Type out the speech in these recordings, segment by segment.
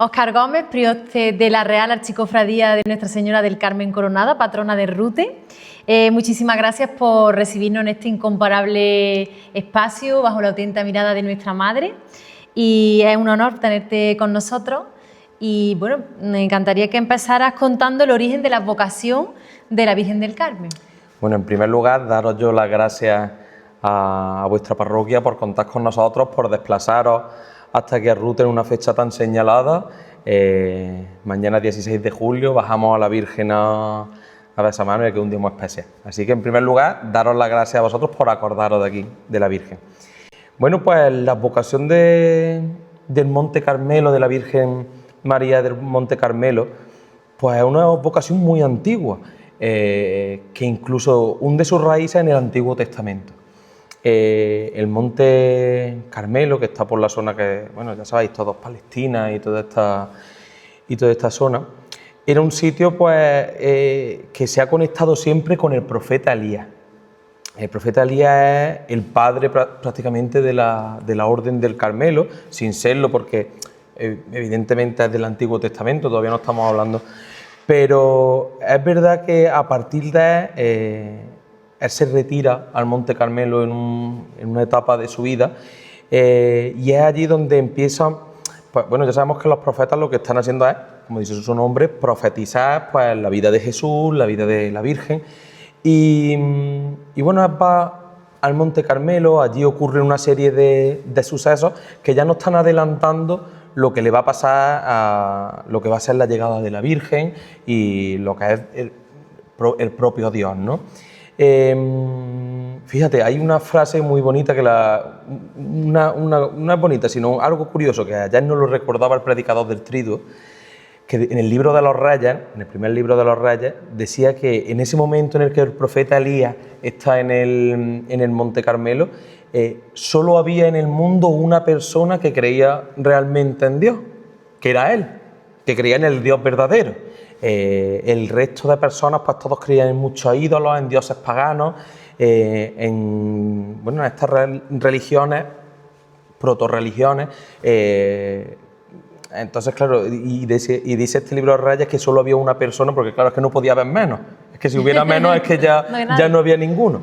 Óscar Gómez, prioste de la Real Archicofradía de Nuestra Señora del Carmen Coronada, patrona de Rute. Muchísimas gracias por recibirnos en este incomparable espacio bajo la atenta mirada de nuestra Madre, y es un honor tenerte con nosotros. Y bueno, me encantaría que empezaras contando el origen de la vocación de la Virgen del Carmen. Bueno, en primer lugar, daros yo las gracias a vuestra parroquia por contar con nosotros, por desplazaros hasta aquí a Rute en una fecha tan señalada. Mañana 16 de julio bajamos a la Virgen a Besamano, que es un día muy especial. Así que en primer lugar, daros las gracias a vosotros por acordaros de aquí, de la Virgen. Bueno, pues la vocación del Monte Carmelo, de la Virgen María del Monte Carmelo, pues es una vocación muy antigua, que incluso hunde sus raíces en el Antiguo Testamento. El Monte Carmelo, que está por la zona que, bueno, ya sabéis todos, Palestina y toda esta zona, era un sitio pues que se ha conectado siempre con el profeta Elías. El profeta Elías es el padre prácticamente de la Orden del Carmelo, sin serlo porque evidentemente es del Antiguo Testamento, todavía no estamos hablando, pero es verdad que a partir de él se retira al Monte Carmelo en una etapa de su vida, y es allí donde empiezan, pues bueno, ya sabemos que los profetas lo que están haciendo es, como dice su nombre, profetizar pues la vida de Jesús, la vida de la Virgen, y bueno, él va al Monte Carmelo. Allí ocurre una serie de sucesos que ya nos están adelantando lo que le va a pasar a lo que va a ser la llegada de la Virgen y lo que es el propio Dios, ¿no? Fíjate, hay una frase muy bonita que no es bonita, sino algo curioso, que ayer nos lo recordaba el predicador del Triduo, que en el libro de los Reyes, en el primer libro de los Reyes, decía que en ese momento en el que el profeta Elías está en el Monte Carmelo, solo había en el mundo una persona que creía realmente en Dios, que era él, que creía en el Dios verdadero. El resto de personas, pues todos creían en muchos ídolos, en dioses paganos, en estas religiones, protorreligiones. Entonces, claro, y dice este libro de Reyes que solo había una persona, porque claro, es que no podía haber menos. Es que si hubiera menos es que ya no había ninguno.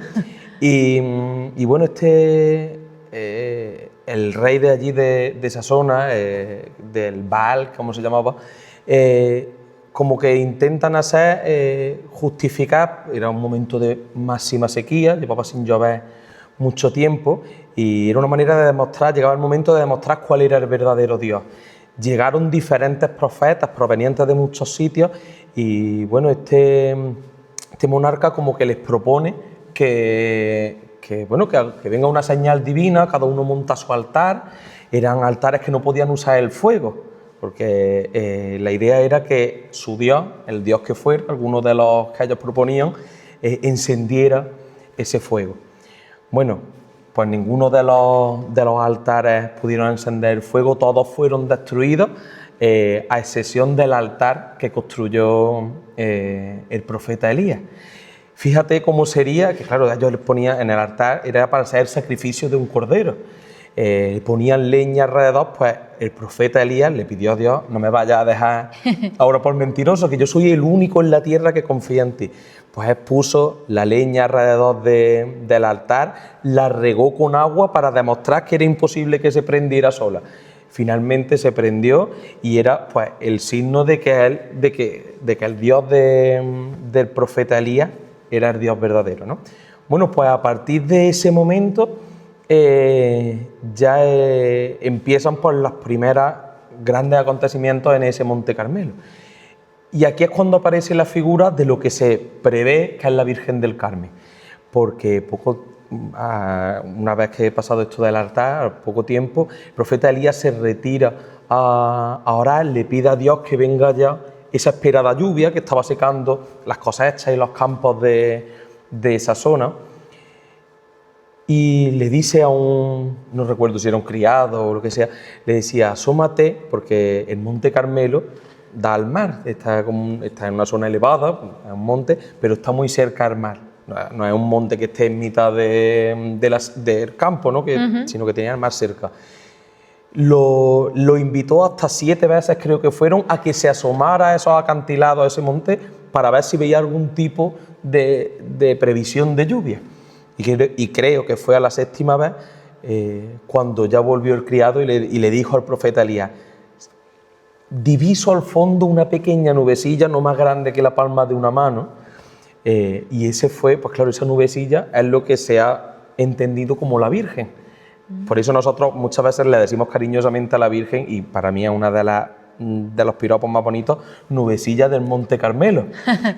Y bueno, el rey de allí, de esa zona, del Baal, como se llamaba, como que intentan justificar, era un momento de máxima sequía, llevaba sin llover mucho tiempo, y era una manera de demostrar, llegaba el momento de demostrar cuál era el verdadero Dios. Llegaron diferentes profetas provenientes de muchos sitios, y bueno, este monarca como que les propone que venga una señal divina, cada uno monta su altar. Eran altares que no podían usar el fuego, porque la idea era que su Dios, el Dios que fuera, alguno de los que ellos proponían, encendiera ese fuego. Bueno, pues ninguno de los altares pudieron encender el fuego, todos fueron destruidos, a excepción del altar que construyó el profeta Elías. Fíjate cómo sería, que claro, ellos les ponían en el altar, era para hacer el sacrificio de un cordero. Ponían leña alrededor, pues el profeta Elías le pidió a Dios: no me vayas a dejar ahora por mentiroso, que yo soy el único en la tierra que confía en ti. Pues él puso la leña alrededor del altar, la regó con agua para demostrar que era imposible que se prendiera sola. Finalmente se prendió, y era pues el signo de que el Dios del profeta Elías era el Dios verdadero, ¿no? Bueno, pues a partir de ese momento empiezan por los primeros grandes acontecimientos en ese Monte Carmelo. Y aquí es cuando aparece la figura de lo que se prevé que es la Virgen del Carmen, porque una vez que he pasado esto del altar, al poco tiempo, el profeta Elías se retira a orar, le pide a Dios que venga ya esa esperada lluvia que estaba secando las cosechas y los campos de esa zona, y le dice no recuerdo si era un criado o lo que sea, le decía: asómate, porque el Monte Carmelo da al mar, está en una zona elevada, es un monte, pero está muy cerca al mar. No es un monte que esté en mitad del campo, ¿no? Sino que tenía el mar cerca. lo invitó hasta 7 veces, creo que fueron, a que se asomara a esos acantilados, a ese monte, para ver si veía algún tipo de previsión de lluvia. Y creo que fue a la 7ª vez cuando ya volvió el criado y le dijo al profeta Elías: diviso al fondo una pequeña nubecilla, no más grande que la palma de una mano. Y ese fue, pues claro, esa nubecilla es lo que se ha entendido como la Virgen. Por eso nosotros muchas veces le decimos cariñosamente a la Virgen, y para mí es una de los piropos más bonitos, nubecilla del Monte Carmelo,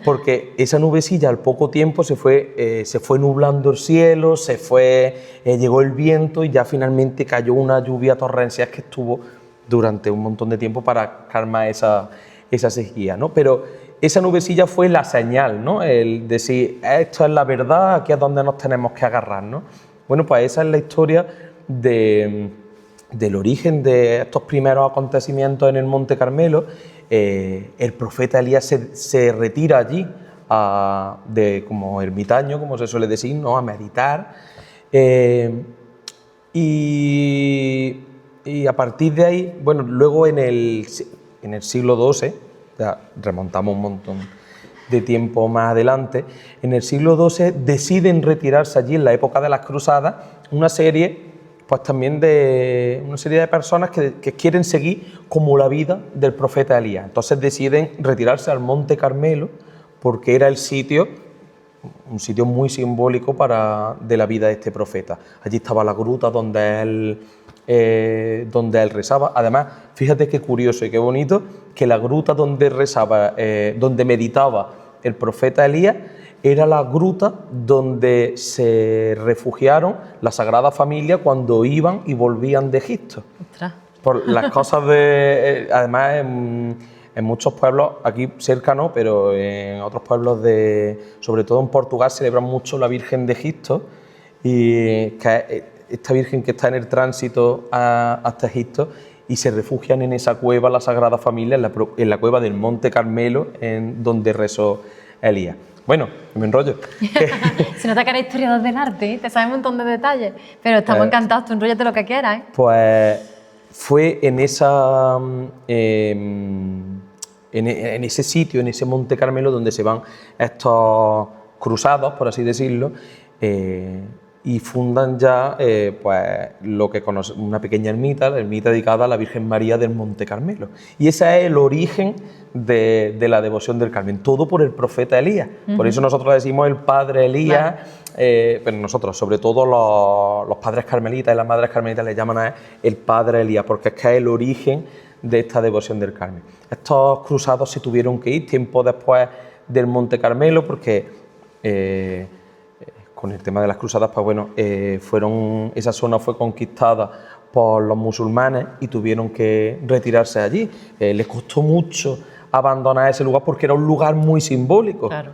porque esa nubecilla al poco tiempo se fue nublando el cielo, llegó el viento y ya finalmente cayó una lluvia torrencial que estuvo durante un montón de tiempo para calmar esa sequía, ¿no? Pero esa nubecilla fue la señal, ¿no? El decir, esto es la verdad, aquí es donde nos tenemos que agarrar, ¿no? Bueno, pues esa es la historia del origen de estos primeros acontecimientos en el Monte Carmelo. El profeta Elías se retira allí como ermitaño, como se suele decir, ¿no? A meditar. Y a partir de ahí, bueno, luego en el siglo XII, ya remontamos un montón de tiempo más adelante, en el siglo XII deciden retirarse allí, en la época de las cruzadas, una serie de personas que quieren seguir como la vida del profeta Elías. Entonces deciden retirarse al Monte Carmelo porque era un sitio muy simbólico de la vida de este profeta. Allí estaba la gruta donde él rezaba. Además, fíjate qué curioso y qué bonito que la gruta donde rezaba, donde meditaba el profeta Elías, era la gruta donde se refugiaron la Sagrada Familia cuando iban y volvían de Egipto. ¡Ostras! Por las cosas además, en muchos pueblos, aquí cerca no, pero en otros pueblos, sobre todo en Portugal, celebran mucho la Virgen de Egipto, y que esta Virgen que está en el tránsito hasta Egipto, y se refugian en esa cueva, la Sagrada Familia, en la cueva del Monte Carmelo, donde rezó Elías. Bueno, me enrollo. Se nota que eres historiador del arte, ¿eh? Te sabes un montón de detalles, pero estamos encantados, tú enróllate lo que quieras, ¿eh? Pues fue en ese sitio, en ese Monte Carmelo, donde se van estos cruzados, por así decirlo, y fundan ya pues lo que conocemos, una pequeña ermita, la ermita dedicada a la Virgen María del Monte Carmelo. Y ese es el origen de la devoción del Carmen, todo por el profeta Elías. Por eso nosotros decimos el padre Elías, pero nosotros, sobre todo los padres carmelitas y las madres carmelitas, le llaman a el padre Elías, porque es que es el origen de esta devoción del Carmen. Estos cruzados se tuvieron que ir tiempo después del Monte Carmelo, porque con el tema de las cruzadas, pues bueno, esa zona fue conquistada por los musulmanes y tuvieron que retirarse allí. Les costó mucho abandonar ese lugar porque era un lugar muy simbólico. Claro.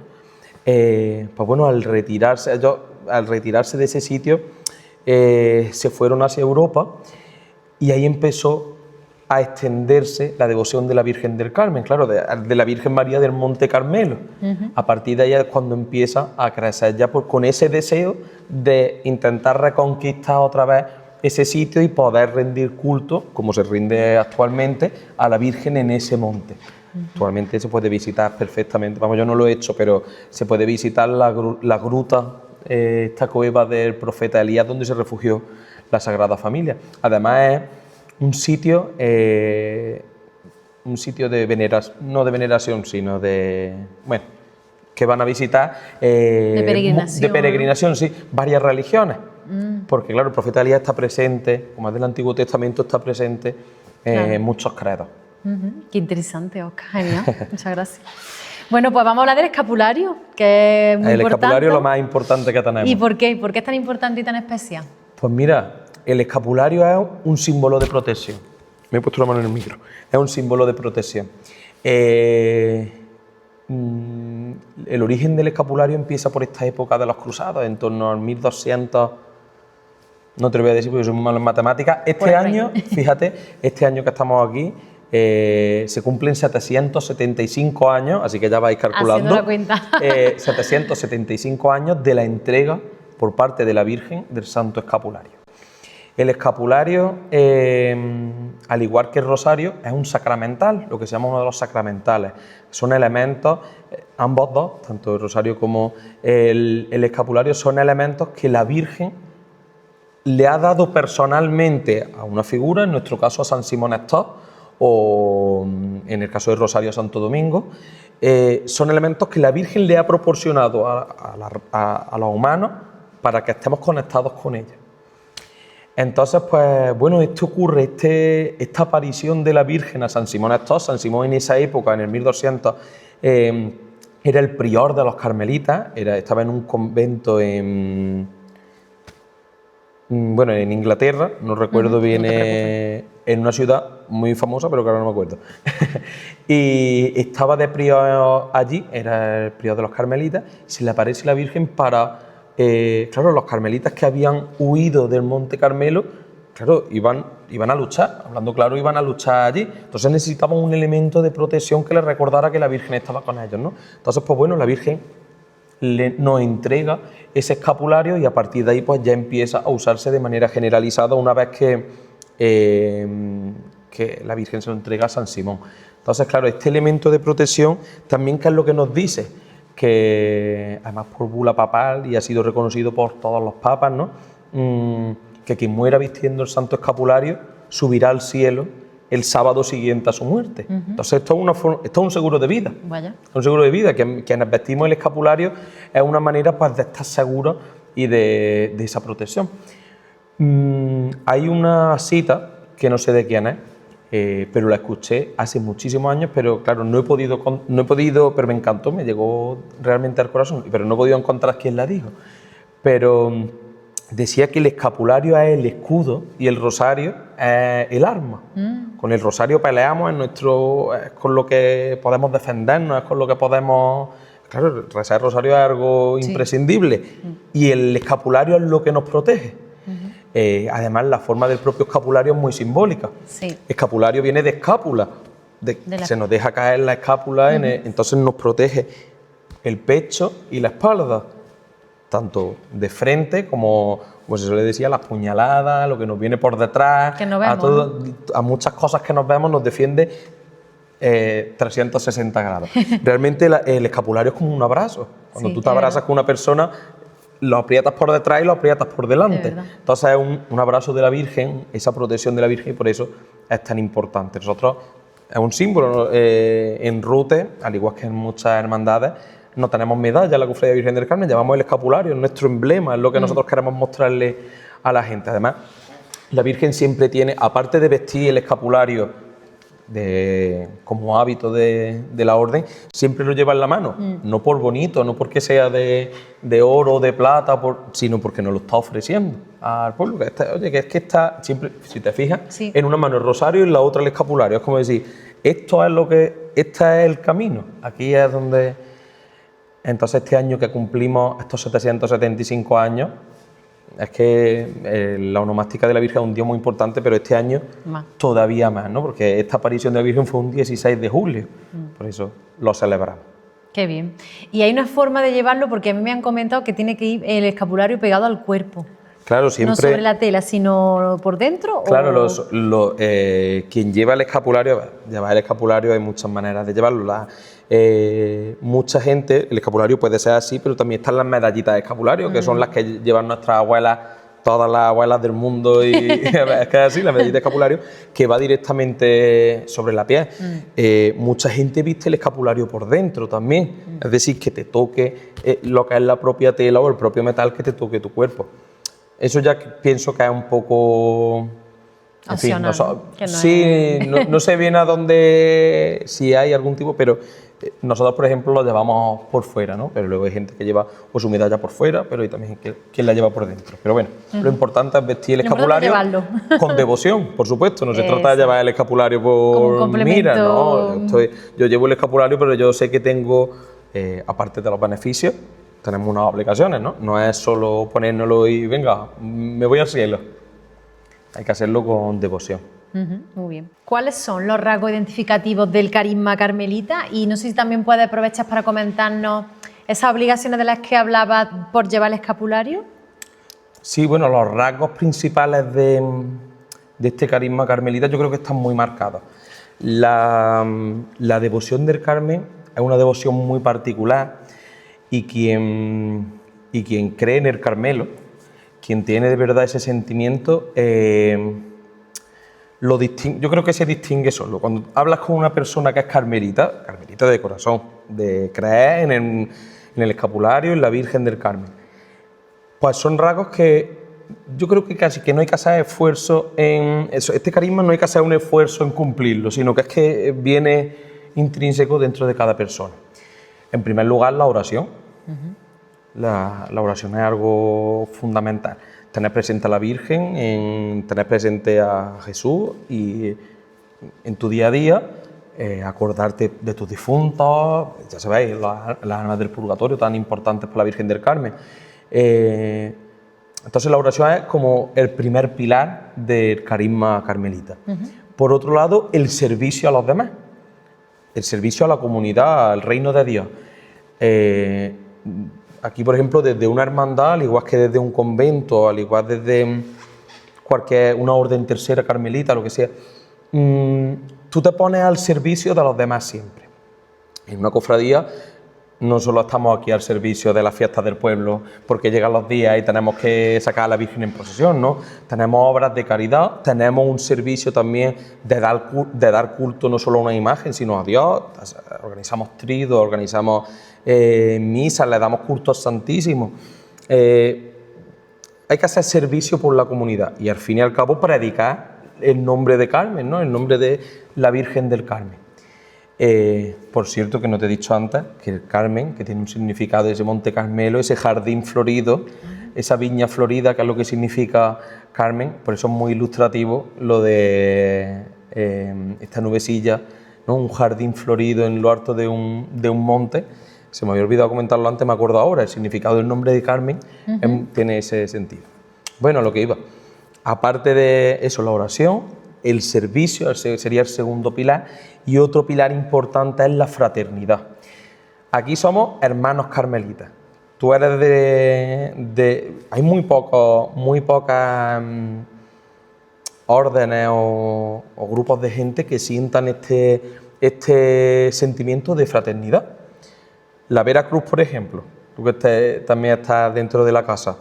Pues bueno, al retirarse de ese sitio, se fueron hacia Europa, y ahí empezó a extenderse la devoción de la Virgen del Carmen, claro, de la Virgen María del Monte Carmelo. A partir de ahí es cuando empieza a crecer ya con ese deseo de intentar reconquistar otra vez ese sitio y poder rendir culto, como se rinde actualmente, a la Virgen en ese monte. Actualmente se puede visitar perfectamente, vamos, yo no lo he hecho, pero se puede visitar la gruta, esta cueva del profeta Elías, donde se refugió la Sagrada Familia. Además es un sitio de veneración, no de veneración, sino que van a visitar de peregrinación, ¿no? Sí, varias religiones, porque claro, el profeta Elías está presente, como es del Antiguo Testamento, está presente en muchos credos. Qué interesante, Óscar, genial, muchas gracias. Bueno, pues vamos a hablar del escapulario, que es muy importante. El escapulario es lo más importante que tenemos. ¿Y por qué? ¿Por qué es tan importante y tan especial? Pues mira, el escapulario es un símbolo de protección. Me he puesto la mano en el micro. Es un símbolo de protección. El origen del escapulario empieza por esta época de los cruzados, en torno al 1200. No te lo voy a decir porque soy muy malo en matemáticas. Este año, fíjate, este año que estamos aquí, se cumplen 775 años, así que ya vais calculando. Haciendo la cuenta. 775 años de la entrega por parte de la Virgen del Santo Escapulario. El escapulario, al igual que el rosario, es un sacramental, lo que se llama uno de los sacramentales. Son elementos, ambos dos, tanto el rosario como el escapulario, son elementos que la Virgen le ha dado personalmente a una figura, en nuestro caso a San Simón Estor, o en el caso del rosario a Santo Domingo. Son elementos que la Virgen le ha proporcionado a los humanos para que estemos conectados con ella. Entonces, pues bueno, esto ocurre, esta aparición de la Virgen a San Simón Estor. San Simón en esa época, en el 1200, era el prior de los carmelitas, estaba en un convento en Inglaterra, no recuerdo bien, en una ciudad muy famosa, pero que ahora no me acuerdo. Y estaba de prior allí, era el prior de los carmelitas, y se le aparece la Virgen para... claro, los carmelitas que habían huido del Monte Carmelo, claro, iban a luchar, hablando claro, iban a luchar allí. Entonces necesitaban un elemento de protección que les recordara que la Virgen estaba con ellos, ¿no? Entonces, pues bueno, la Virgen nos entrega ese escapulario y a partir de ahí pues ya empieza a usarse de manera generalizada una vez que la Virgen se lo entrega a San Simón. Entonces, claro, este elemento de protección también, ¿qué es lo que nos dice? Que además por bula papal y ha sido reconocido por todos los papas, ¿no? Que quien muera vistiendo el santo escapulario subirá al cielo el sábado siguiente a su muerte. Entonces esto es un seguro de vida. Vaya. Un seguro de vida, que quienes vestimos el escapulario es una manera pues de estar seguros y de esa protección. Hay una cita que no sé de quién es, pero la escuché hace muchísimos años, pero claro, no he podido, pero me encantó, me llegó realmente al corazón, pero no he podido encontrar quién la dijo. Pero decía que el escapulario es el escudo y el rosario es el arma. Con el rosario peleamos, es con lo que podemos defendernos, es con lo que podemos... Claro, rezar el rosario es algo imprescindible y el escapulario es lo que nos protege. Además, la forma del propio escapulario es muy simbólica. Sí. Escapulario viene de escápula, se nos deja caer la escápula, entonces nos protege el pecho y la espalda, tanto de frente como se suele decir, las puñaladas, lo que nos viene por detrás, que no vemos, a muchas cosas que nos vemos nos defiende 360 grados. Realmente el escapulario es como un abrazo. Cuando tú te abrazas con una persona, lo aprietas por detrás y lo aprietas por delante. Entonces es un abrazo de la Virgen, esa protección de la Virgen, y por eso es tan importante. Nosotros, es un símbolo, en Rute, al igual que en muchas hermandades, no tenemos medalla en la Cofradía Virgen del Carmen, llevamos el escapulario, es nuestro emblema, es lo que nosotros queremos mostrarle a la gente. Además, la Virgen siempre tiene, aparte de vestir el escapulario como hábito de la orden, siempre lo lleva en la mano, no por bonito, no porque sea de oro o de plata, sino porque nos lo está ofreciendo al pueblo. Que está siempre, si te fijas, en una mano el rosario y en la otra el escapulario. Es como decir, este es el camino, aquí es donde... Entonces este año que cumplimos estos 775 años, es que la onomástica de la Virgen es un día muy importante, pero este año todavía más, ¿no? Porque esta aparición de la Virgen fue un 16 de julio, por eso lo celebramos. Qué bien. Y hay una forma de llevarlo, porque a mí me han comentado que tiene que ir el escapulario pegado al cuerpo. Claro, siempre... No sobre la tela, sino por dentro. Claro, quien lleva el escapulario, hay muchas maneras de llevarlo. Mucha gente, el escapulario puede ser así, pero también están las medallitas de escapulario, que son las que llevan nuestras abuelas, todas las abuelas del mundo, y es que es así, la medallita de escapulario, que va directamente sobre la piel. Mucha gente viste el escapulario por dentro también, es decir, que te toque lo que es la propia tela o el propio metal, que te toque tu cuerpo. Eso ya pienso que es un poco... En fin, no sé bien a dónde, si hay algún tipo, pero nosotros, por ejemplo, lo llevamos por fuera, ¿no? Pero luego hay gente que lleva su medalla por fuera, pero hay también quien la lleva por dentro. Pero bueno, lo importante es vestir el escapulario con devoción, por supuesto. No se trata de llevar el escapulario por mira, ¿no? Yo llevo el escapulario, pero yo sé que tengo, aparte de los beneficios, tenemos unas obligaciones, ¿no? No es solo ponérnoslo y venga, me voy al cielo. Hay que hacerlo con devoción. Muy bien. ¿Cuáles son los rasgos identificativos del carisma carmelita? Y no sé si también puedes aprovechar para comentarnos esas obligaciones de las que hablaba por llevar el escapulario. Sí, bueno, los rasgos principales de este carisma carmelita yo creo que están muy marcados. La devoción del Carmen es una devoción muy particular y quien cree en el Carmelo, quien tiene de verdad ese sentimiento, yo creo que se distingue solo. Cuando hablas con una persona que es carmelita, carmelita de corazón, de creer en el escapulario, en la Virgen del Carmen, pues son rasgos que yo creo que casi que no hay que hacer esfuerzo en eso. Este carisma no hay que hacer un esfuerzo en cumplirlo, sino que es que viene intrínseco dentro de cada persona. En primer lugar, la oración. La oración es algo fundamental. Tener presente a la Virgen, tener presente a Jesús y en tu día a día acordarte de tus difuntos, ya sabéis, las almas del purgatorio tan importantes para la Virgen del Carmen. Entonces la oración es como el primer pilar del carisma carmelita. Por otro lado, el servicio a los demás, el servicio a la comunidad, al reino de Dios. Aquí, por ejemplo, desde una hermandad, al igual que desde un convento, al igual desde una orden tercera carmelita, lo que sea, tú te pones al servicio de los demás siempre. En una cofradía no solo estamos aquí al servicio de las fiestas del pueblo porque llegan los días y tenemos que sacar a la Virgen en procesión, ¿no? Tenemos obras de caridad, tenemos un servicio también de dar culto no solo a una imagen, sino a Dios. Organizamos tridos, organizamos misas, le damos culto al Santísimo. Hay que hacer servicio por la comunidad y al fin y al cabo predicar el nombre de Carmen, ¿no? El nombre de la Virgen del Carmen. Por cierto, que no te he dicho antes que el Carmen, que tiene un significado, ese Monte Carmelo, ese jardín florido, esa viña florida, que es lo que significa Carmen, por eso es muy ilustrativo lo de esta nubecilla, ¿no? Un jardín florido en lo alto de un monte. Se me había olvidado comentarlo antes, me acuerdo ahora, el significado del nombre de Carmen tiene ese sentido. Bueno, lo que iba, aparte de eso, la oración, el servicio sería el segundo pilar, y otro pilar importante es la fraternidad. Aquí somos hermanos carmelitas. Tú eres hay muy pocas órdenes o grupos de gente que sientan este sentimiento de fraternidad. La Veracruz, por ejemplo, tú que también estás dentro de la casa,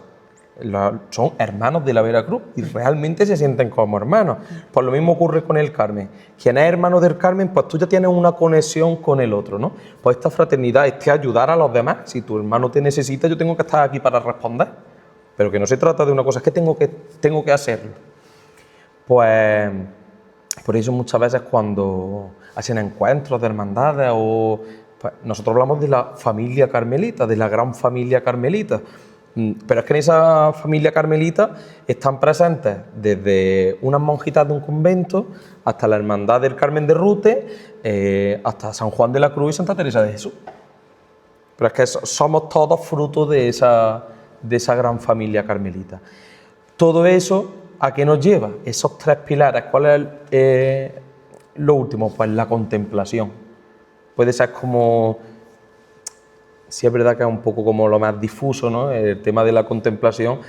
son hermanos de la Veracruz y realmente se sienten como hermanos. Pues lo mismo ocurre con el Carmen. Quien es hermano del Carmen, pues tú ya tienes una conexión con el otro, ¿no? Pues esta fraternidad, ayudar a los demás. Si tu hermano te necesita, yo tengo que estar aquí para responder. Pero que no se trata de una cosa, es que tengo que hacerlo. Pues por eso muchas veces cuando hacen encuentros de hermandades pues nosotros hablamos de la familia carmelita, de la gran familia carmelita. Pero es que en esa familia carmelita están presentes desde unas monjitas de un convento hasta la Hermandad del Carmen de Rute, hasta San Juan de la Cruz y Santa Teresa de Jesús. Pero es que somos todos frutos de esa gran familia carmelita. Todo eso, ¿a qué nos lleva? Esos tres pilares. ¿Cuál es lo último? Pues la contemplación. Puede ser como... Sí es verdad que es un poco como lo más difuso, ¿no? El tema de la contemplación.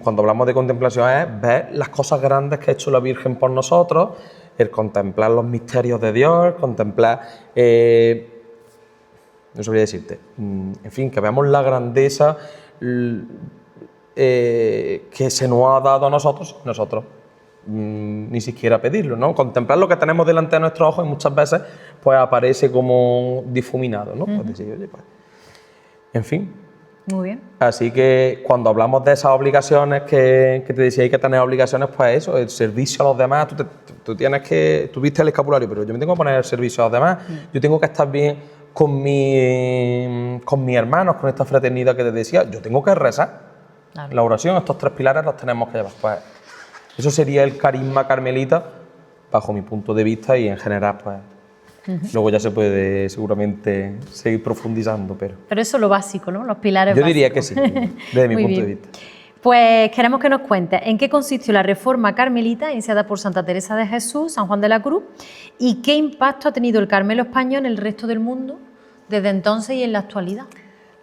Cuando hablamos de contemplación es ver las cosas grandes que ha hecho la Virgen por nosotros, el contemplar los misterios de Dios, contemplar... no sabría decirte. En fin, que veamos la grandeza que se nos ha dado a nosotros ni siquiera pedirlo, ¿no? Contemplar lo que tenemos delante de nuestros ojos y muchas veces pues aparece como difuminado, ¿no? Pues decir, oye, pues... En fin. Muy bien. Así que cuando hablamos de esas obligaciones que te decía, hay que tener obligaciones, pues eso, el servicio a los demás, tú viste el escapulario, pero yo me tengo que poner el servicio a los demás, yo tengo que estar bien con mis hermanos, con esta fraternidad que te decía, yo tengo que rezar. Claro. La oración, estos tres pilares los tenemos que llevar, pues... Eso sería el carisma carmelita, bajo mi punto de vista, y en general, pues, luego ya se puede seguramente seguir profundizando. Pero eso es lo básico, ¿no? Los pilares yo básicos. Diría que sí, desde mi punto de vista. Pues queremos que nos cuentes en qué consistió la reforma carmelita iniciada por Santa Teresa de Jesús, San Juan de la Cruz, y qué impacto ha tenido el Carmelo español en el resto del mundo desde entonces y en la actualidad.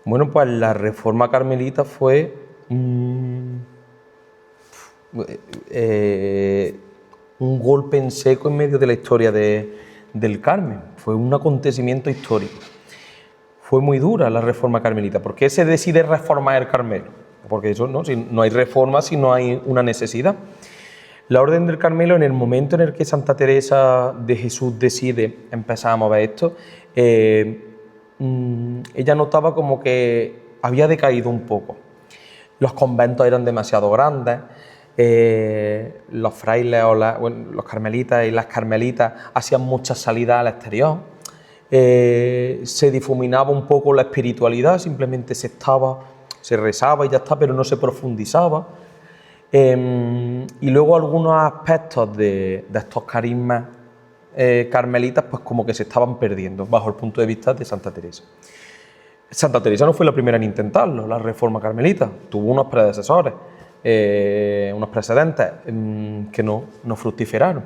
Bueno, pues la reforma carmelita fue un golpe en seco en medio de la historia del Carmen. Fue un acontecimiento histórico. Fue muy dura la reforma carmelita. ¿Por qué se decide reformar el Carmelo? Porque eso, ¿no? Si no hay reforma, si no hay una necesidad. La Orden del Carmelo, en el momento en el que Santa Teresa de Jesús decide empezar a mover esto, ella notaba como que había decaído un poco. Los conventos eran demasiado grandes, los frailes o los carmelitas y las carmelitas hacían muchas salidas al exterior, se difuminaba un poco la espiritualidad, simplemente se rezaba y ya está, pero no se profundizaba. Y luego algunos aspectos de estos carismas carmelitas pues como que se estaban perdiendo bajo el punto de vista de Santa Teresa. Santa Teresa no fue la primera en intentarlo, la reforma carmelita, tuvo unos predecesores, unos precedentes que no fructiferaron.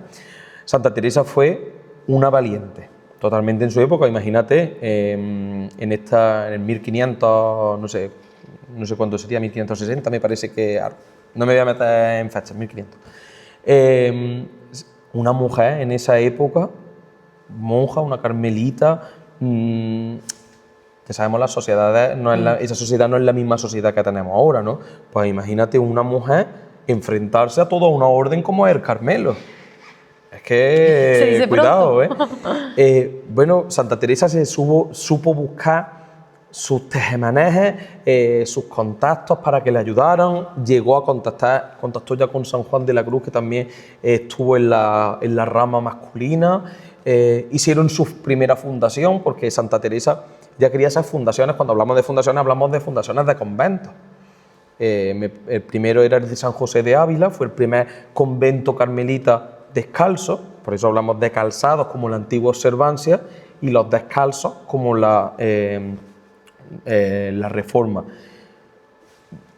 Santa Teresa fue una valiente, totalmente en su época. Imagínate, en el 1500, no sé cuándo sería, 1560 me parece que, no me voy a meter en fechas, 1500. Una mujer en esa época, monja, una carmelita, que sabemos las sociedades, esa sociedad no es la misma sociedad que tenemos ahora, ¿no? Pues imagínate una mujer enfrentarse a toda una orden como el Carmelo. Es que, se dice cuidado, pronto. Bueno, Santa Teresa supo buscar sus tejemanejes, sus contactos para que le ayudaran. Llegó a contactó ya con San Juan de la Cruz, que también estuvo en la rama masculina. Hicieron su primera fundación, porque Santa Teresa ya quería hacer fundaciones. Cuando hablamos de fundaciones de conventos. El primero era el de San José de Ávila, fue el primer convento carmelita descalzo, por eso hablamos de calzados como la antigua observancia, y los descalzos como la reforma.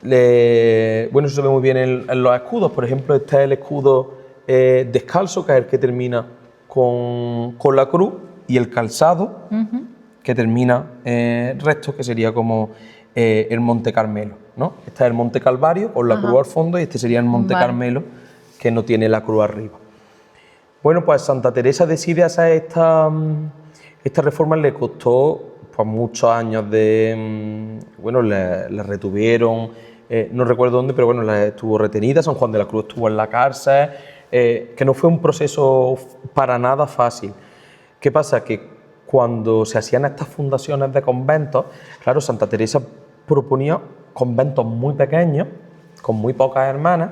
Bueno, eso se ve muy bien en los escudos. Por ejemplo, este es el escudo descalzo, que es el que termina con la cruz, y el calzado, que termina recto, que sería como el Monte Carmelo, ¿no? Este es el Monte Calvario con la cruz al fondo, y este sería el Monte Carmelo, que no tiene la cruz arriba. Bueno, pues Santa Teresa decide hacer esta reforma. Le costó pues muchos años bueno, le retuvieron, no recuerdo dónde, pero bueno, la estuvo retenida. San Juan de la Cruz estuvo en la cárcel, que no fue un proceso para nada fácil. ¿Qué pasa? Que cuando se hacían estas fundaciones de conventos, claro, Santa Teresa proponía conventos muy pequeños, con muy pocas hermanas,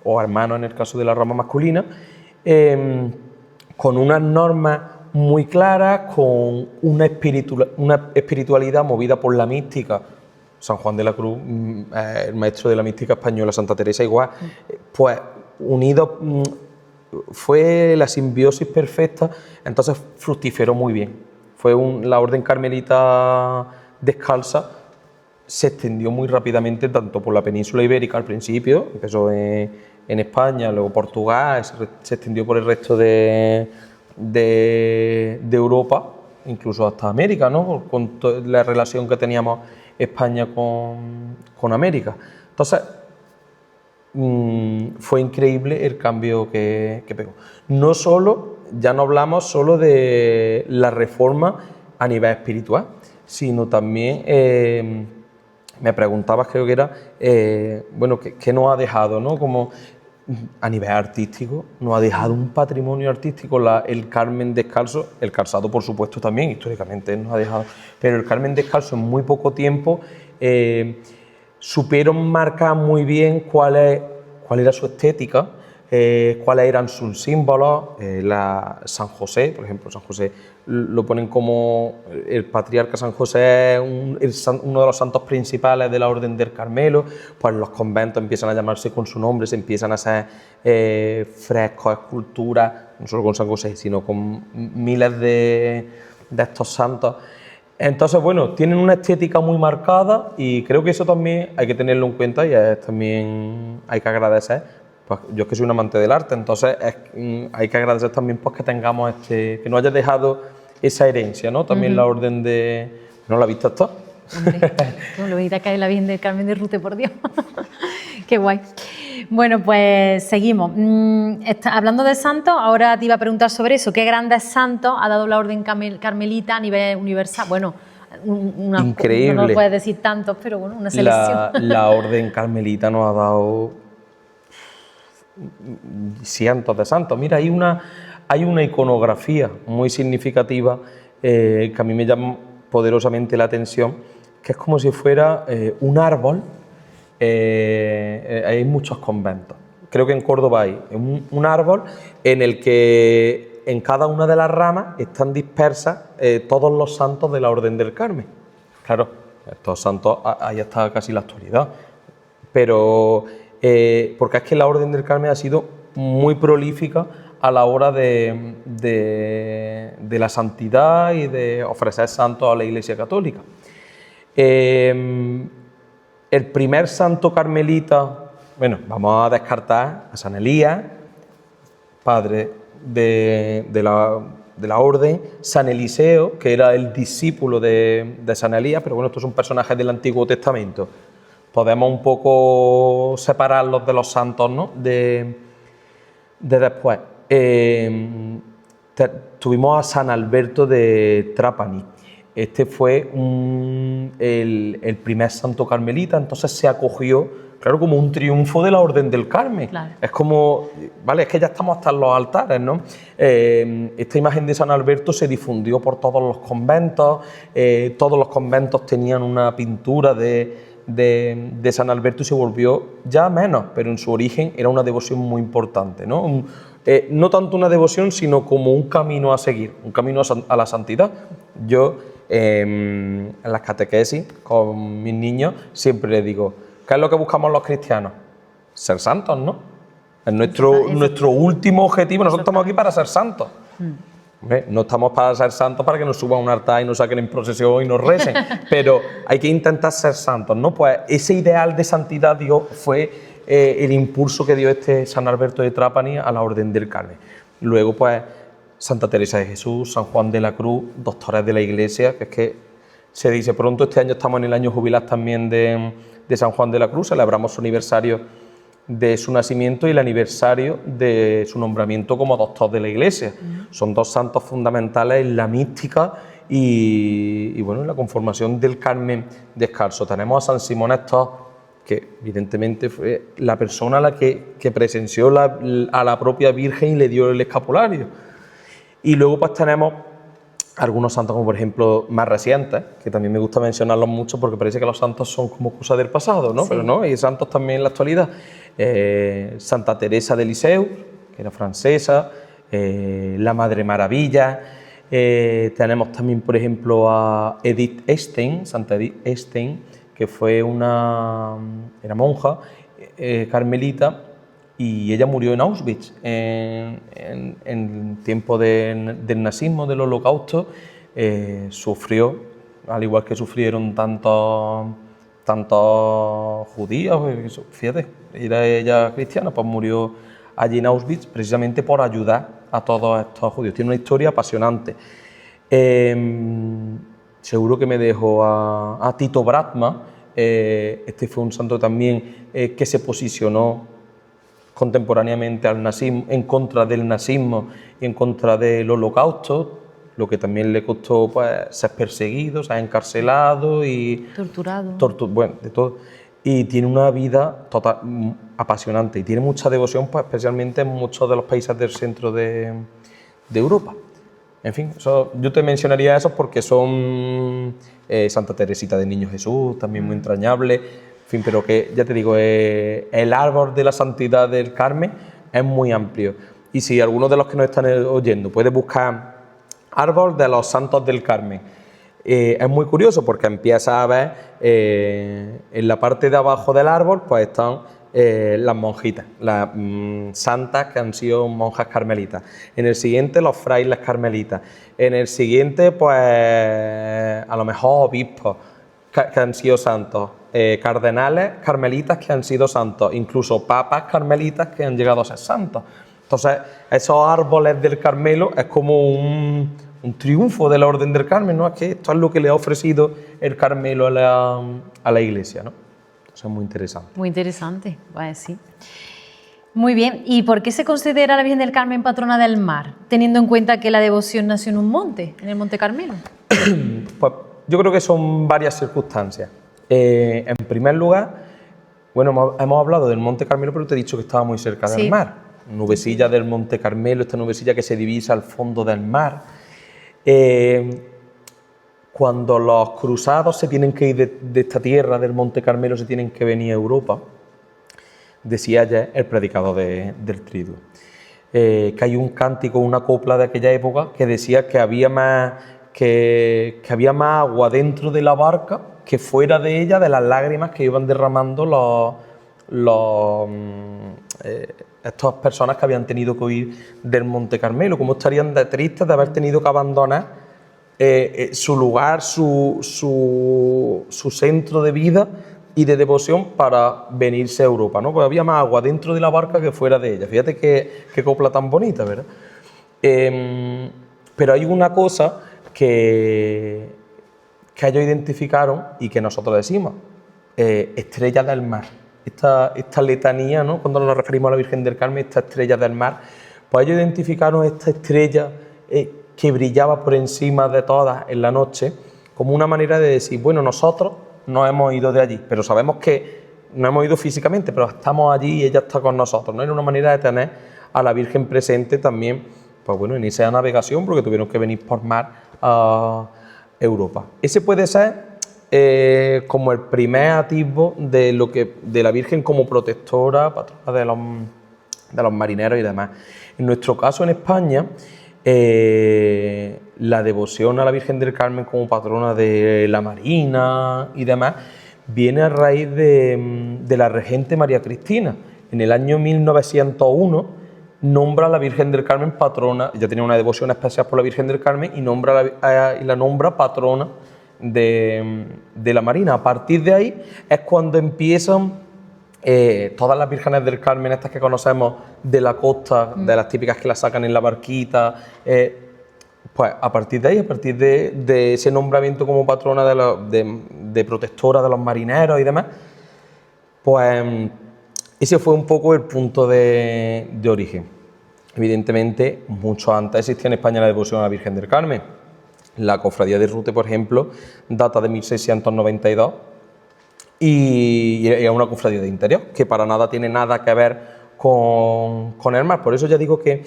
o hermanos en el caso de la rama masculina, con unas normas muy claras, con una espiritualidad movida por la mística. San Juan de la Cruz, el maestro de la mística española, Santa Teresa igual, pues unidos, fue la simbiosis perfecta, entonces fructiferó muy bien. La orden carmelita descalza se extendió muy rápidamente tanto por la península ibérica al principio, empezó en España, luego Portugal, se extendió por el resto de Europa, incluso hasta América, ¿no? Con la relación que teníamos España con América. Entonces, fue increíble el cambio que pegó. Ya no hablamos solo de la reforma a nivel espiritual, sino también, me preguntabas, creo que era, bueno, ¿qué nos ha dejado, ¿no? Como a nivel artístico, nos ha dejado un patrimonio artístico el Carmen descalzo, el calzado por supuesto también, históricamente nos ha dejado, pero el Carmen descalzo en muy poco tiempo supieron marcar muy bien cuál era su estética, cuáles eran sus símbolos. San José, por ejemplo, San José lo ponen como el patriarca. San José es uno de los santos principales de la Orden del Carmelo. Pues los conventos empiezan a llamarse con su nombre, se empiezan a hacer frescos, esculturas, no solo con San José, sino con miles de estos santos. Entonces, bueno, tienen una estética muy marcada, y creo que eso también hay que tenerlo en cuenta, y también hay que agradecer. Pues yo es que soy un amante del arte, entonces hay que agradecer también pues, que tengamos que nos haya dejado esa herencia, ¿no? También la orden de... ¿No la viste hasta? Hombre, qué bonita cae la Virgen del Carmen de Rute, por Dios. Qué guay. Bueno, pues seguimos. Hablando de santos, ahora te iba a preguntar sobre eso. ¿Qué grandes santos ha dado la Orden Carmelita a nivel universal? Bueno, increíble. No lo puedes decir tantos, pero bueno, una selección. La Orden Carmelita nos ha dado cientos de santos. Mira, hay una iconografía muy significativa que a mí me llama poderosamente la atención, que es como si fuera un árbol. Hay muchos conventos, creo que en Córdoba hay un árbol en el que en cada una de las ramas están dispersas todos los santos de la Orden del Carmen. Claro, estos santos, ahí está casi la actualidad, pero porque es que la Orden del Carmen ha sido muy prolífica a la hora de la santidad y de ofrecer santos a la Iglesia Católica. El primer santo carmelita, bueno, vamos a descartar a San Elías, padre de la orden, San Eliseo, que era el discípulo de San Elías, pero bueno, estos son personajes del Antiguo Testamento. Podemos un poco separarlos de los santos, ¿no? de después. Tuvimos a San Alberto de Trapani. Este fue el primer santo carmelita, entonces se acogió, claro, como un triunfo de la Orden del Carmen. Claro. Es como, vale, es que ya estamos hasta en los altares, ¿no? Esta imagen de San Alberto se difundió por todos los conventos tenían una pintura de San Alberto y se volvió ya menos, pero en su origen era una devoción muy importante, ¿no? No tanto una devoción, sino como un camino a seguir, un camino a la santidad. Yo, en las catequesis con mis niños, siempre les digo, ¿qué es lo que buscamos los cristianos? Ser santos, ¿no? Es nuestro último objetivo. Nosotros estamos aquí para ser santos. Hombre, no estamos para ser santos para que nos suban a un altar y nos saquen en procesión y nos recen, pero hay que intentar ser santos, ¿no? Pues ese ideal de santidad fue el impulso que dio este San Alberto de Trapani a la Orden del Carmen. Luego, pues, Santa Teresa de Jesús, San Juan de la Cruz, doctores de la Iglesia, que es que se dice pronto, este año estamos en el año jubilar también de San Juan de la Cruz, celebramos su aniversario de su nacimiento y el aniversario de su nombramiento como doctor de la Iglesia. Son dos santos fundamentales en la mística y bueno, en la conformación del Carmen descalzo. Tenemos a San Simón Estor, que evidentemente fue la persona a la que presenció a la propia Virgen y le dio el escapulario. Y luego pues tenemos algunos santos como por ejemplo más recientes, que también me gusta mencionarlos mucho porque parece que los santos son como cosas del pasado, ¿no? Sí. Pero no, hay santos también en la actualidad. Santa Teresa de Lisieux, que era francesa, la Madre Maravilla. Tenemos también por ejemplo a Edith Stein, Santa Edith Stein, que era monja carmelita, y ella murió en Auschwitz en tiempo del nazismo, del holocausto. Sufrió, al igual que sufrieron tantos judíos, fíjate, era ella cristiana, pues murió allí en Auschwitz precisamente por ayudar a todos estos judíos. Tiene una historia apasionante. Seguro que me dejo a Tito Bratma. Este fue un santo también que se posicionó contemporáneamente al nazismo, en contra del nazismo y en contra del holocausto, lo que también le costó pues, ser perseguido, ser encarcelado y torturado. Bueno, de todo. Y tiene una vida apasionante y tiene mucha devoción, pues, especialmente en muchos de los países del centro de Europa. En fin, yo te mencionaría esos porque son Santa Teresita del Niño Jesús, también muy entrañable. En fin, pero que ya te digo, el árbol de la santidad del Carmen es muy amplio. Y si alguno de los que nos están oyendo puede buscar árbol de los santos del Carmen, es muy curioso porque empieza a ver en la parte de abajo del árbol pues están las monjitas, las santas que han sido monjas carmelitas. En el siguiente los frailes carmelitas. En el siguiente pues a lo mejor obispos que han sido santos. Cardenales carmelitas que han sido santos, incluso papas carmelitas que han llegado a ser santos. Entonces, esos árboles del Carmelo es como un un triunfo de la Orden del Carmen, ¿no? Es que esto es lo que le ha ofrecido el Carmelo a la Iglesia, ¿no? Eso es muy interesante. Muy interesante, pues sí. Muy bien, ¿y por qué se considera a la Virgen del Carmen patrona del mar, teniendo en cuenta que la devoción nació en un monte, en el Monte Carmelo? Pues yo creo que son varias circunstancias. En primer lugar, bueno, hemos hablado del Monte Carmelo, pero te he dicho que estaba muy cerca del mar. Nubecilla del Monte Carmelo, esta nubecilla que se divisa al fondo del mar. Cuando los cruzados se tienen que ir de esta tierra, del Monte Carmelo, se tienen que venir a Europa, decía ya el predicador del Triduo, que hay un cántico, una copla de aquella época que decía que había más agua dentro de la barca que fuera de ella, de las lágrimas que iban derramando estas personas que habían tenido que huir del Monte Carmelo. Cómo estarían de tristes de haber tenido que abandonar su lugar, su centro de vida y de devoción para venirse a Europa, ¿no? Pues había más agua dentro de la barca que fuera de ella. Fíjate qué copla tan bonita, ¿verdad? Pero hay una cosa que ellos identificaron y que nosotros decimos, estrella del mar. Esta letanía, ¿no? Cuando nos referimos a la Virgen del Carmen, esta estrella del mar, pues ellos identificaron esta estrella que brillaba por encima de todas en la noche, como una manera de decir, bueno, nosotros no hemos ido de allí, pero sabemos que no hemos ido físicamente, pero estamos allí y ella está con nosotros, ¿no? Era una manera de tener a la Virgen presente también, pues bueno, en esa navegación, porque tuvieron que venir por mar a Europa. Ese puede ser como el primer atisbo de la Virgen como protectora, patrona de los marineros y demás. En nuestro caso, en España, la devoción a la Virgen del Carmen como patrona de la Marina y demás viene a raíz de la regente María Cristina. En el año 1901 nombra a la Virgen del Carmen patrona, ella tenía una devoción especial por la Virgen del Carmen y la nombra patrona de la Marina. A partir de ahí es cuando empiezan todas las vírgenes del Carmen, estas que conocemos de la costa, de las típicas que las sacan en la barquita, pues a partir de ahí, a partir de ese nombramiento como patrona de protectora de los marineros y demás, pues ese fue un poco el punto de origen. Evidentemente, mucho antes existía en España la devoción a la Virgen del Carmen. La cofradía de Rute, por ejemplo, data de 1692 y es una cofradía de interior, que para nada tiene nada que ver con el mar. Por eso ya digo que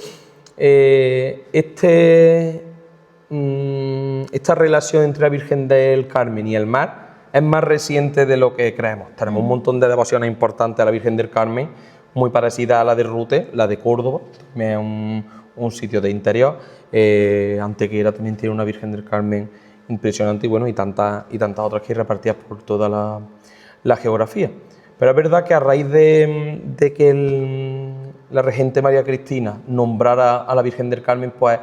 esta relación entre la Virgen del Carmen y el mar es más reciente de lo que creemos. Tenemos un montón de devociones importantes a la Virgen del Carmen, muy parecida a la de Rute, la de Córdoba, también es un sitio de interior. Antequera también tiene una Virgen del Carmen impresionante y bueno, y tantas otras que hay repartidas por toda la geografía. Pero es verdad que a raíz de que la regente María Cristina nombrara a la Virgen del Carmen, pues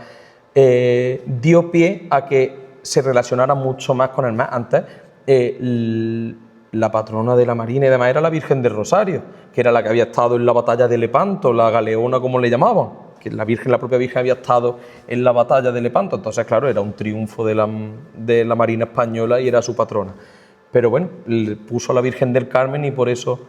dio pie a que se relacionara mucho más con el mar. Antes la patrona de la Marina y demás era la Virgen del Rosario, que era la que había estado en la batalla de Lepanto, la galeona como le llamaban, que la propia Virgen había estado en la batalla de Lepanto. Entonces, claro, era un triunfo de la Marina española y era su patrona. Pero bueno, le puso a la Virgen del Carmen y por eso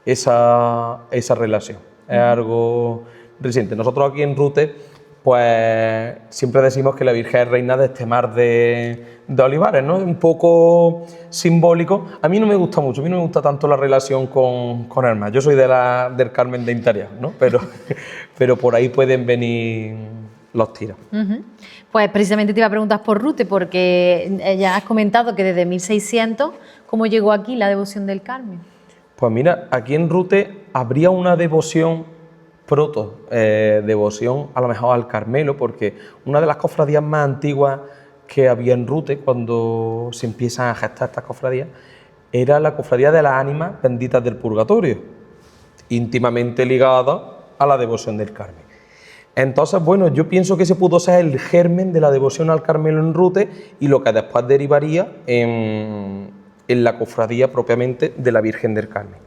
esa relación. Es algo reciente. Nosotros aquí en Rute, pues siempre decimos que la Virgen es reina de este mar de olivares, ¿no? Es un poco simbólico. A mí no me gusta mucho, a mí no me gusta tanto la relación con el mar. Yo soy del Carmen de interior, ¿no? Pero por ahí pueden venir los tiros. Pues precisamente te iba a preguntar por Rute, porque ya has comentado que desde 1600, ¿cómo llegó aquí la devoción del Carmen? Pues mira, aquí en Rute habría una devoción devoción a lo mejor al Carmelo, porque una de las cofradías más antiguas que había en Rute, cuando se empiezan a gestar estas cofradías, era la cofradía de las ánimas benditas del purgatorio, íntimamente ligada a la devoción del Carmen. Entonces, bueno, yo pienso que ese pudo ser el germen de la devoción al Carmelo en Rute y lo que después derivaría en la cofradía propiamente de la Virgen del Carmen,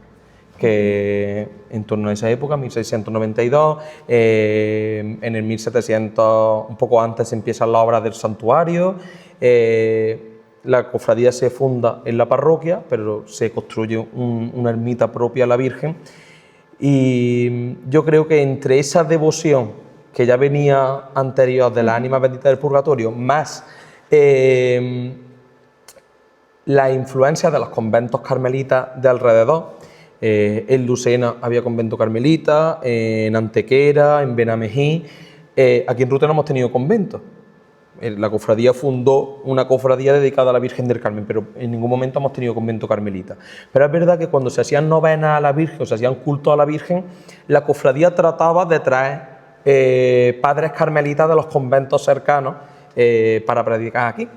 que en torno a esa época, 1692, en el 1700, un poco antes, empiezan las obras del santuario. La cofradía se funda en la parroquia, pero se construye una ermita propia a la Virgen. Y yo creo que entre esa devoción que ya venía anterior de la ánima bendita del purgatorio, más la influencia de los conventos carmelitas de alrededor. En Lucena había convento carmelita, en Antequera, en Benamejí. Aquí en Rute no hemos tenido convento. La cofradía fundó una cofradía dedicada a la Virgen del Carmen, pero en ningún momento hemos tenido convento carmelita. Pero es verdad que cuando se hacían novenas a la Virgen o se hacían cultos a la Virgen, la cofradía trataba de traer padres carmelitas de los conventos cercanos para predicar aquí.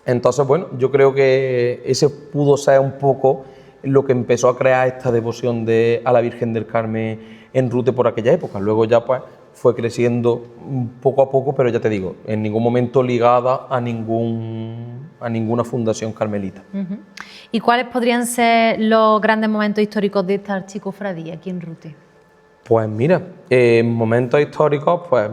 Entonces, bueno, yo creo que ese pudo ser un poco lo que empezó a crear esta devoción a la Virgen del Carmen en Rute por aquella época. Luego ya pues fue creciendo poco a poco, pero ya te digo, en ningún momento ligada a ninguna fundación carmelita. Uh-huh. ¿Y cuáles podrían ser los grandes momentos históricos de esta archicofradía aquí en Rute? Pues mira, momentos históricos, pues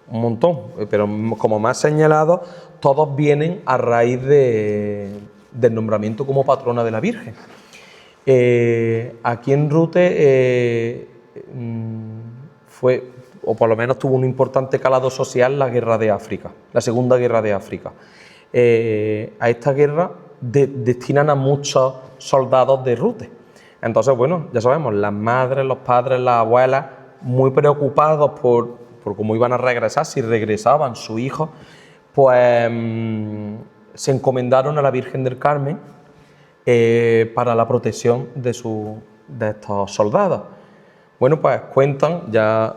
un montón, pero como más señalado, todos vienen a raíz del nombramiento como patrona de la Virgen. Aquí en Rute fue, o por lo menos tuvo un importante calado social, la guerra de África, la Segunda Guerra de África. A esta guerra destinan a muchos soldados de Rute. Entonces, bueno, ya sabemos, las madres, los padres, las abuelas, muy preocupados por cómo iban a regresar, si regresaban sus hijos, pues se encomendaron a la Virgen del Carmen para la protección de estos soldados. Bueno, pues cuentan, ya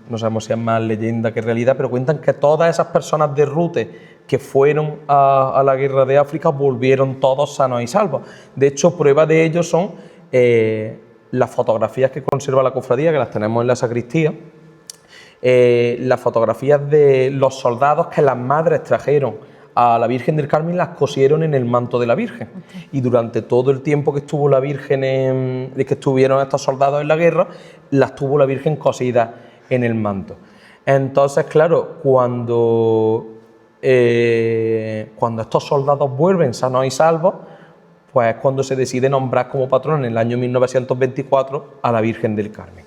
no sabemos si es más leyenda que realidad, pero cuentan que todas esas personas de Rute que fueron a la guerra de África volvieron todos sanos y salvos. De hecho, prueba de ello son las fotografías que conserva la cofradía, que las tenemos en la sacristía, las fotografías de los soldados que las madres trajeron a la Virgen del Carmen, las cosieron en el manto de la Virgen. Okay. Y durante todo el tiempo que estuvo la Virgen, que estuvieron estos soldados en la guerra, las tuvo la Virgen cosidas en el manto. Entonces, claro, cuando estos soldados vuelven sanos y salvos, pues es cuando se decide nombrar como patrona en el año 1924 a la Virgen del Carmen.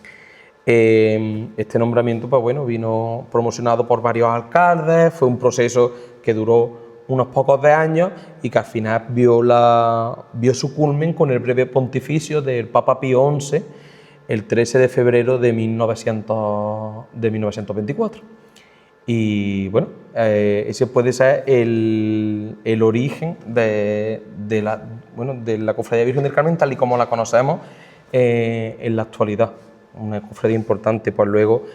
Este nombramiento, pues bueno, vino promocionado por varios alcaldes, fue un proceso que duró unos pocos de años y que al final vio su culmen con el breve pontificio del Papa Pío XI el 13 de febrero de 1924. Y bueno, ese puede ser el origen de la Cofradía Virgen del Carmen tal y como la conocemos en la actualidad. Una cofradía importante. Pues luego,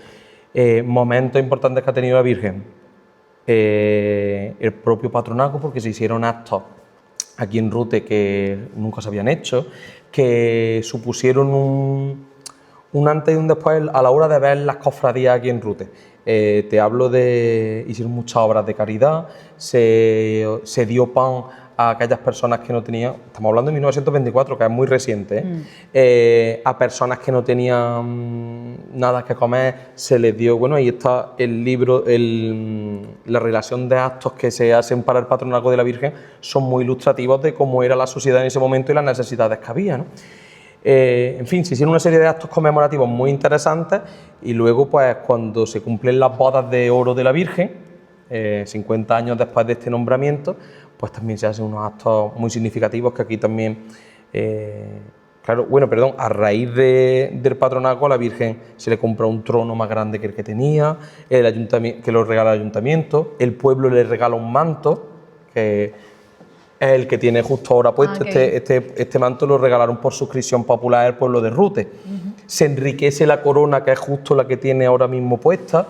momentos importantes que ha tenido la Virgen, el propio patronato, porque se hicieron actos aquí en Rute que nunca se habían hecho, que supusieron un antes y un después a la hora de ver las cofradías aquí en Rute. Te hablo hicieron muchas obras de caridad, se dio pan a aquellas personas que no tenían, estamos hablando de 1924, que es muy reciente, a personas que no tenían nada que comer, se les dio, bueno, ahí está el libro, la relación de actos que se hacen para el patronato de la Virgen, son muy ilustrativos de cómo era la sociedad en ese momento y las necesidades que había, ¿no? En fin, se hicieron una serie de actos conmemorativos muy interesantes y luego, pues, cuando se cumplen las bodas de oro de la Virgen, 50 años después de este nombramiento, pues también se hacen unos actos muy significativos que aquí también, a raíz del patronato a la Virgen se le compra un trono más grande que el que tenía, el ayuntamiento, que lo regala el ayuntamiento, el pueblo le regala un manto, que es el que tiene justo ahora puesto. Este manto lo regalaron por suscripción popular al pueblo de Rute. Se enriquece la corona, que es justo la que tiene ahora mismo puesta.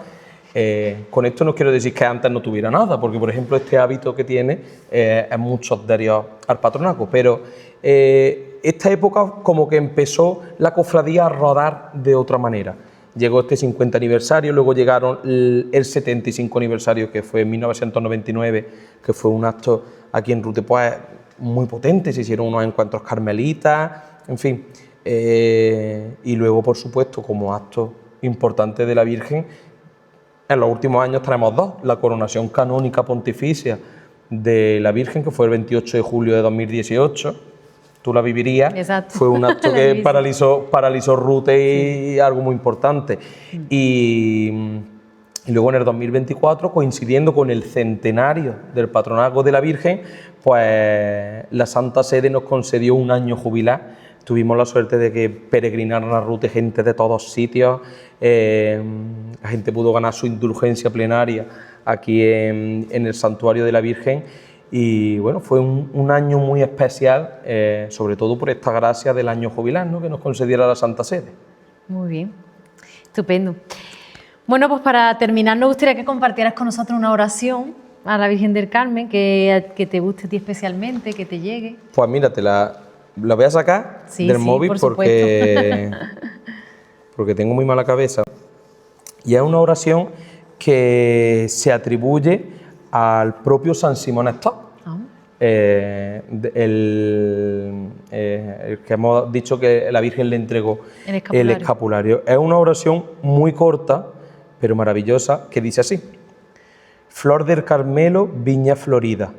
Con esto no quiero decir que antes no tuviera nada, porque por ejemplo este hábito que tiene es mucho anterior al patronato, pero esta época como que empezó la cofradía a rodar de otra manera. Llegó este 50 aniversario, luego llegaron el 75 aniversario, que fue en 1999, que fue un acto aquí en Rute pues muy potente, se hicieron unos encuentros carmelitas, en fin. Y luego, por supuesto, como acto importante de la Virgen, en los últimos años tenemos dos: la coronación canónica pontificia de la Virgen, que fue el 28 de julio de 2018, tú la vivirías. Exacto. Fue un acto que paralizó Rute y algo muy importante. Y luego en el 2024, coincidiendo con el centenario del patronazgo de la Virgen, pues la Santa Sede nos concedió un año jubilar. Tuvimos la suerte de que peregrinaran a Rute gente de todos sitios, la gente pudo ganar su indulgencia plenaria aquí en el Santuario de la Virgen, y bueno, fue un año muy especial, sobre todo por esta gracia del año jubilar, ¿no?, que nos concediera la Santa Sede. Muy bien, estupendo. Bueno, pues para terminar nos gustaría que compartieras con nosotros una oración a la Virgen del Carmen que te guste a ti especialmente, que te llegue. Pues mira, la voy a sacar del móvil porque tengo muy mala cabeza, y es una oración que se atribuye al propio San Simón Stock, el que hemos dicho que la Virgen le entregó el escapulario. Es una oración muy corta pero maravillosa, que dice así: Flor del Carmelo, viña florida,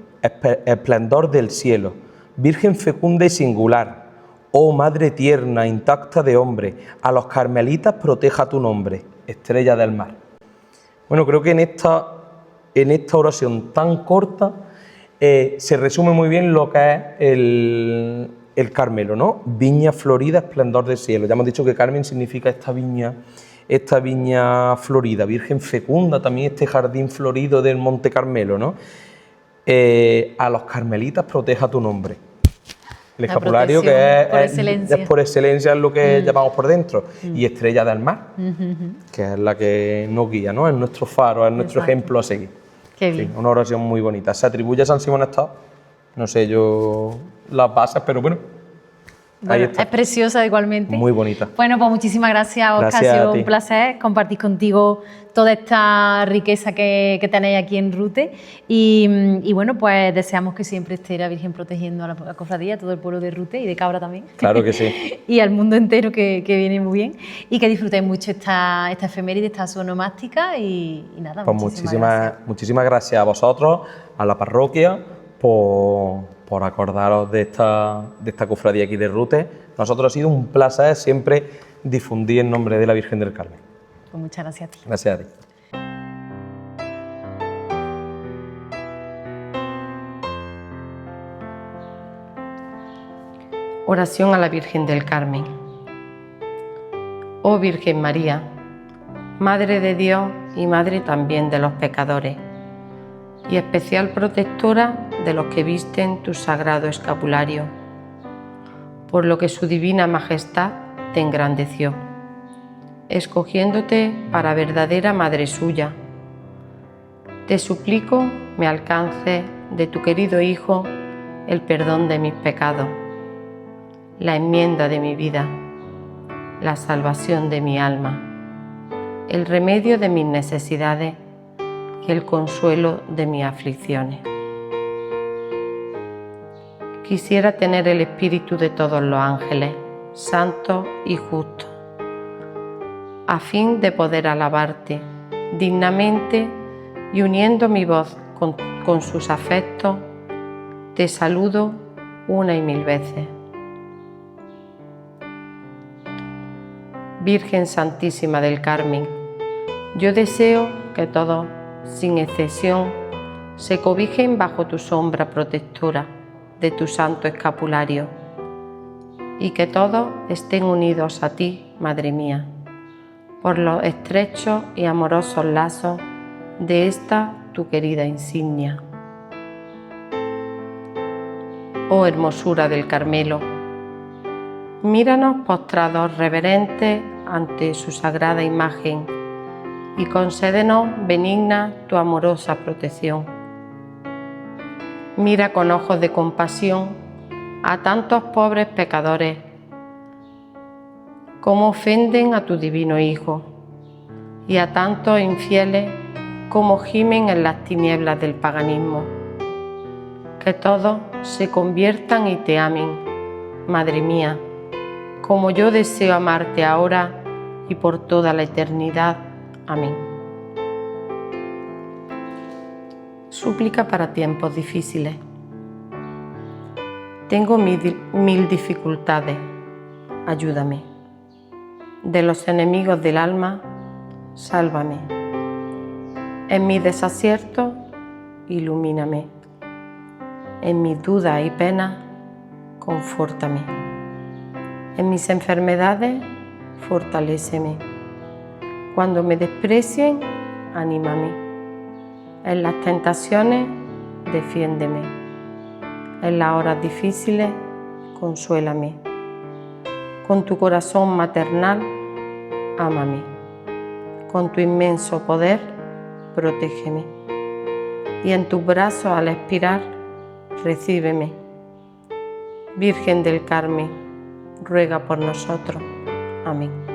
esplendor del cielo, Virgen fecunda y singular, oh Madre tierna, intacta de hombre, a los carmelitas proteja tu nombre, estrella del mar. Bueno, creo que en esta oración tan corta se resume muy bien lo que es el Carmelo, ¿no? Viña florida, esplendor del cielo. Ya hemos dicho que Carmen significa esta viña florida, Virgen fecunda, también este jardín florido del Monte Carmelo, ¿no? A los carmelitas proteja tu nombre. El escapulario, que es por excelencia lo que llevamos por dentro, y estrella del mar, que es la que nos guía, ¿no? Es nuestro faro, es nuestro ejemplo a seguir. Qué bien. Sí, una oración muy bonita. Se atribuye a San Simón Stock, no sé yo las bases, pero bueno, ahí está. Es preciosa igualmente. Muy bonita. Bueno, pues muchísimas gracias, Óscar. Gracias, ha sido a ti. un placer compartir contigo toda esta riqueza que tenéis aquí en Rute. Y bueno, pues deseamos que siempre esté la Virgen protegiendo a la cofradía, a todo el pueblo de Rute y de Cabra también. Claro que sí. Y al mundo entero, que viene muy bien. Y que disfrutéis mucho esta efeméride, esta sonomástica. Y nada, pues muchísimas gracias a vosotros, a la parroquia, por acordaros de esta cofradía aquí de Rute. Nosotros ha sido un placer siempre difundir el nombre de la Virgen del Carmen. Pues muchas gracias a ti. Gracias a ti. Oración a la Virgen del Carmen. Oh Virgen María, Madre de Dios y Madre también de los pecadores, y especial protectora de los que visten tu sagrado escapulario, por lo que su divina majestad te engrandeció, escogiéndote para verdadera madre suya. Te suplico me alcance de tu querido Hijo el perdón de mis pecados, la enmienda de mi vida, la salvación de mi alma, el remedio de mis necesidades y el consuelo de mis aflicciones. Quisiera tener el espíritu de todos los ángeles, santos y justos, a fin de poder alabarte dignamente y uniendo mi voz con sus afectos, te saludo una y mil veces. Virgen Santísima del Carmen, yo deseo que todos, sin excepción, se cobijen bajo tu sombra protectora de tu santo escapulario, y que todos estén unidos a ti, Madre mía, por los estrechos y amorosos lazos de esta tu querida insignia. Oh hermosura del Carmelo, míranos postrados reverentes ante su sagrada imagen y concédenos benigna tu amorosa protección. Mira con ojos de compasión a tantos pobres pecadores como ofenden a tu divino Hijo, y a tantos infieles como gimen en las tinieblas del paganismo. Que todos se conviertan y te amen, Madre mía, como yo deseo amarte ahora y por toda la eternidad. Amén. Súplica para tiempos difíciles. Tengo mil dificultades, ayúdame. De los enemigos del alma, sálvame. En mis desaciertos, ilumíname. En mis dudas y penas, confórtame. En mis enfermedades, fortaléceme. Cuando me desprecien, anímame. En las tentaciones, defiéndeme. En las horas difíciles, consuélame. Con tu corazón maternal, ámame. Con tu inmenso poder, protégeme. Y en tus brazos al expirar, recíbeme. Virgen del Carmen, ruega por nosotros. Amén.